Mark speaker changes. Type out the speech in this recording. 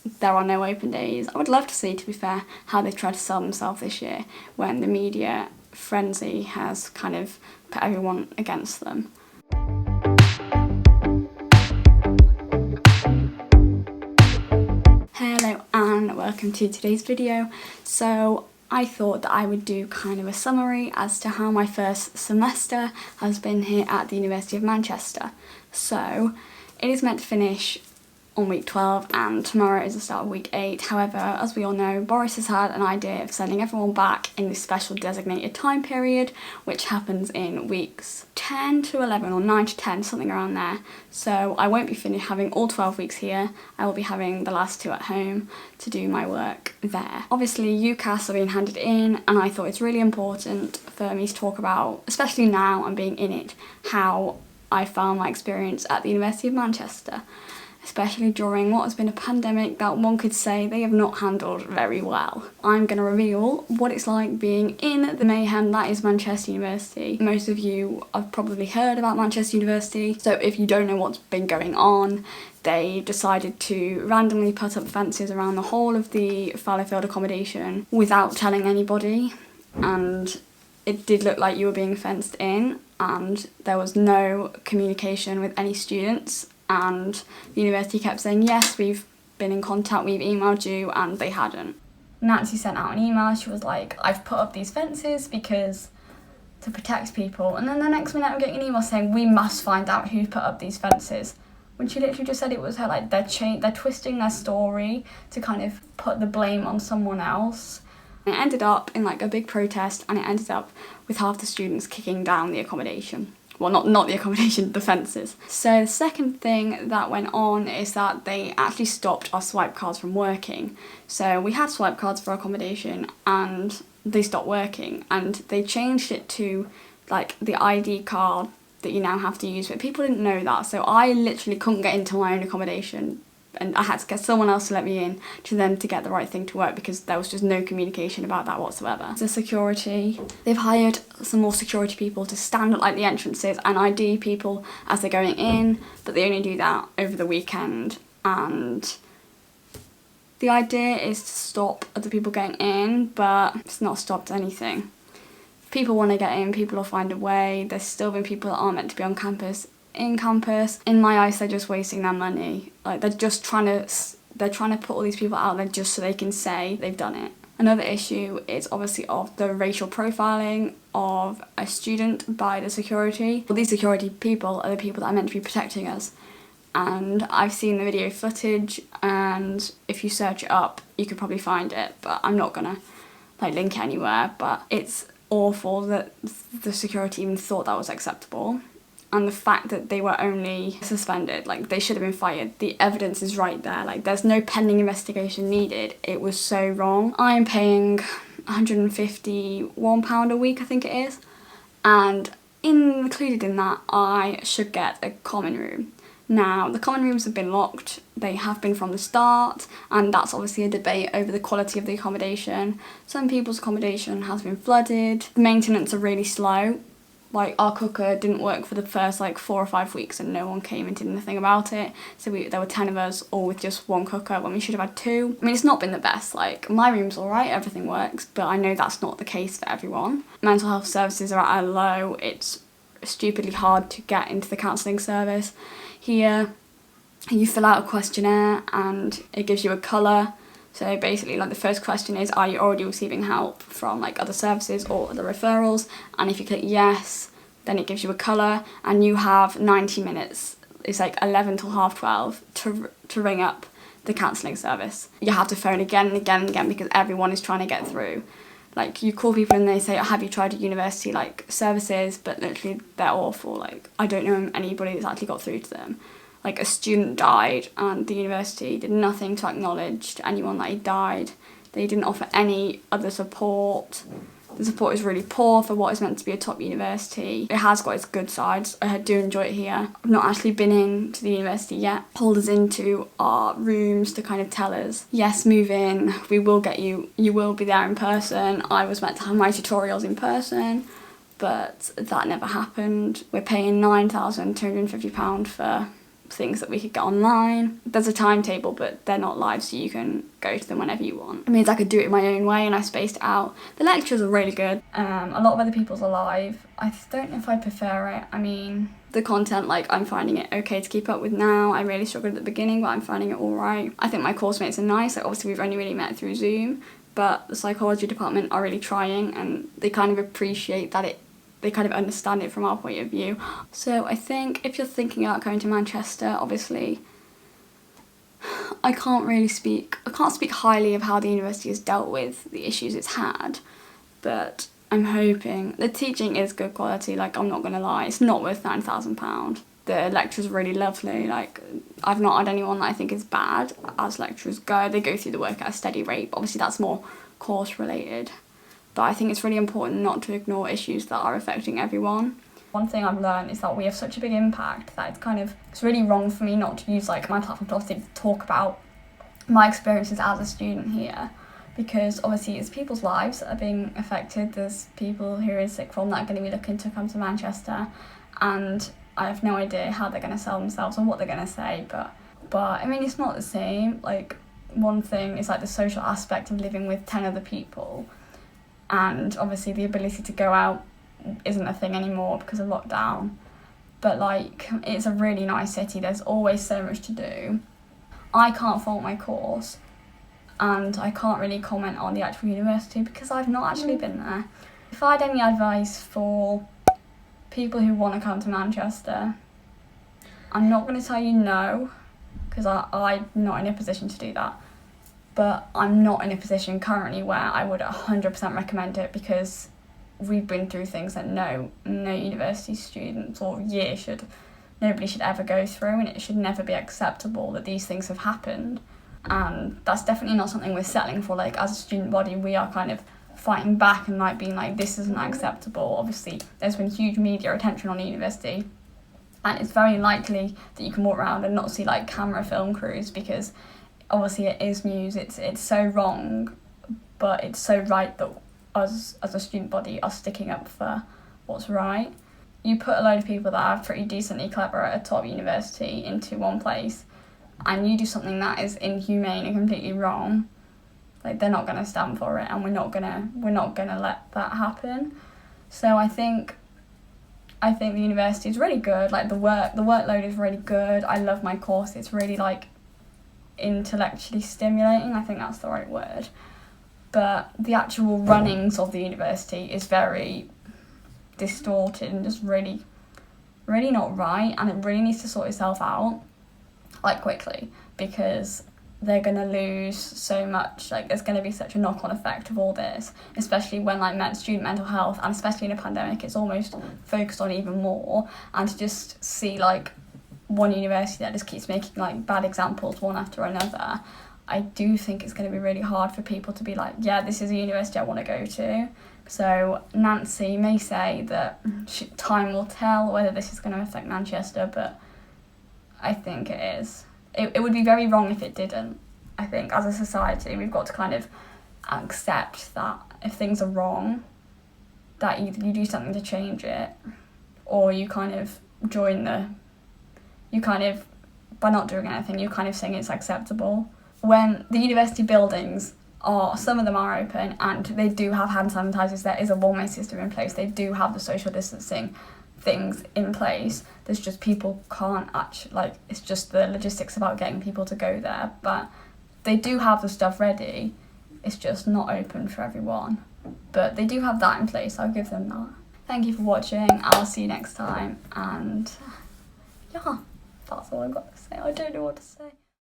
Speaker 1: there are no open days. I would love to see, to be fair, how they try to sell themselves this year when the media frenzy has kind of put everyone against them. Hello and welcome to today's video. So I thought that I would do kind of a summary as to how my first semester has been here at the University of Manchester. So it is meant to finish on week 12 and tomorrow is the start of week 8. However, as we all know, Boris has had an idea of sending everyone back in this special designated time period, which happens in weeks 10 to 11 or 9 to 10, something around there. So I won't be having all 12 weeks here. I will be having the last 2 at home to do my work there. Obviously, UCAS are being handed in, and I thought it's really important for me to talk about, especially now I'm being in it, how I found my experience at the University of Manchester, especially during what has been a pandemic that one could say they have not handled very well. I'm going to reveal what it's like being in the mayhem that is Manchester University. Most of you have probably heard about Manchester University, so if you don't know what's been going on, they decided to randomly put up fences around the whole of the fallowfield accommodation without telling anybody, and it did look like you were being fenced in, and there was no communication with any students. And the university kept saying, yes, we've been in contact, we've emailed you, and they hadn't. Nancy sent out an email. She was like, I've put up these fences because to protect people. And then the next minute I'm getting an email saying, we must find out who put up these fences. When she literally just said it was her, like they're twisting their story to kind of put the blame on someone else. And it ended up in like a big protest, and it ended up with half the students kicking down the accommodation. Well, not the accommodation, the fences. So the second thing that went on is that they actually stopped our swipe cards from working. So we had swipe cards for accommodation and they stopped working, and they changed it to like the ID card that you now have to use, but people didn't know that. So I literally couldn't get into my own accommodation, and I had to get someone else to let me in to get the right thing to work, because there was just no communication about that whatsoever. The security, they've hired some more security people to stand at like the entrances and ID people as they're going in, but they only do that over the weekend. And the idea is to stop other people getting in, but it's not stopped anything. If people want to get in, people will find a way. There's still been people that aren't meant to be on campus in campus. In my eyes, they're just wasting their money. Like they're trying to put all these people out there just so they can say they've done it. Another issue is obviously of the racial profiling of a student by the security. Well, these security people are the people that are meant to be protecting us. And I've seen the video footage, and if you search it up, you could probably find it, but I'm not gonna like link it anywhere. But it's awful that the security even thought that was acceptable. And the fact that they were only suspended, like they should have been fired. The evidence is right there, like there's no pending investigation needed. It was so wrong. I am paying £151 a week, I think it is. And included in that, I should get a common room. Now, the common rooms have been locked. They have been from the start, and that's obviously a debate over the quality of the accommodation. Some people's accommodation has been flooded. The maintenance are really slow. Like our cooker didn't work for the first like 4 or 5 weeks, and no one came and did anything about it. So there were 10 of us all with just one cooker when we should have had 2. I mean, it's not been the best. Like my room's alright, everything works, but I know that's not the case for everyone. Mental health services are at a low. It's stupidly hard to get into the counselling service. Here, you fill out a questionnaire and it gives you a colour. So basically, like the first question is, are you already receiving help from like other services or other referrals? And if you click yes, then it gives you a colour, and you have 90 minutes. It's like 11 till 12:30 to ring up the counselling service. You have to phone again and again and again because everyone is trying to get through. Like you call people and they say, have you tried a university like services? But literally they're awful. Like I don't know anybody that's actually got through to them. Like a student died and the university did nothing to acknowledge to anyone that he died. They didn't offer any other support. The support is really poor for what is meant to be a top university. It has got its good sides. I do enjoy it here. I've not actually been into the university yet. Hold us into our rooms to kind of tell us, yes, move in, we will get you, you will be there in person. I was meant to have my tutorials in person, but that never happened. We're paying £9,250 for things that we could get online. There's a timetable, but they're not live, so you can go to them whenever you want. It means I could do it my own way, and I spaced it out. The lectures are really good. A lot of other people's are live. I don't know if I prefer it. I mean, the content, like, I'm finding it okay to keep up with now. I really struggled at the beginning, but I'm finding it all right. I think my course mates are nice. Like, obviously we've only really met through Zoom, but the psychology department are really trying, and they kind of appreciate that they kind of understand it from our point of view. So I think if you're thinking about going to Manchester, obviously I can't speak highly of how the university has dealt with the issues it's had, but I'm hoping the teaching is good quality. Like, I'm not gonna lie, it's not worth £9,000. The lecturers are really lovely. Like, I've not had anyone that I think is bad as lecturers go. They go through the work at a steady rate, but obviously that's more course related. But I think it's really important not to ignore issues that are affecting everyone. One thing I've learned is that we have such a big impact that it's really wrong for me not to use, like, my platform to obviously talk about my experiences as a student here, because obviously it's people's lives that are being affected. There's people who are in sixth form that are going to be looking to come to Manchester, and I have no idea how they're going to sell themselves or what they're going to say, but I mean, it's not the same. Like, one thing is, like, the social aspect of living with 10 other people, and obviously the ability to go out isn't a thing anymore because of lockdown, but, like, it's a really nice city. There's always so much to do. I can't fault my course, and I can't really comment on the actual university because I've not actually been there. If I had any advice for people who want to come to Manchester, I'm not going to tell you no, because I'm not in a position to do that, but I'm not in a position currently where I would 100% recommend it, because we've been through things that no university students or nobody should ever go through, and it should never be acceptable that these things have happened. And that's definitely not something we're settling for. Like, as a student body, we are kind of fighting back and, like, being like, this isn't acceptable. Obviously there's been huge media attention on the university, and it's very likely that you can walk around and not see, like, camera film crews, because obviously it is news. It's so wrong, but it's so right that us as a student body are sticking up for what's right. You put a load of people that are pretty decently clever at a top university into one place, and you do something that is inhumane and completely wrong, like, they're not going to stand for it, and we're not gonna let that happen. So I think the university is really good. Like, the workload is really good. I love my course. It's really, like, intellectually stimulating. I think that's the right word. But the actual runnings of the university is very distorted and just really, really not right, and it really needs to sort itself out, like, quickly, because they're going to lose so much. Like, there's going to be such a knock-on effect of all this, especially when, like, student mental health, and especially in a pandemic, it's almost focused on even more. And to just see, like, one university that just keeps making, like, bad examples one after another, I do think it's going to be really hard for people to be like, yeah, this is a university I want to go to. So Nancy may say that time will tell whether this is going to affect Manchester, but I think it is. It would be very wrong if it didn't. I think as a society we've got to kind of accept that if things are wrong, that either you do something to change it, or you kind of by not doing anything, you're kind of saying it's acceptable. When the university buildings some of them are open, and they do have hand sanitizers, there is a one-way system in place, they do have the social distancing things in place, there's just people can't actually, like, it's just the logistics about getting people to go there, but they do have the stuff ready, it's just not open for everyone, but they do have that in place. I'll give them that. Thank you for watching. I'll see you next time, and yeah, that's all I've got to say. I don't know what to say.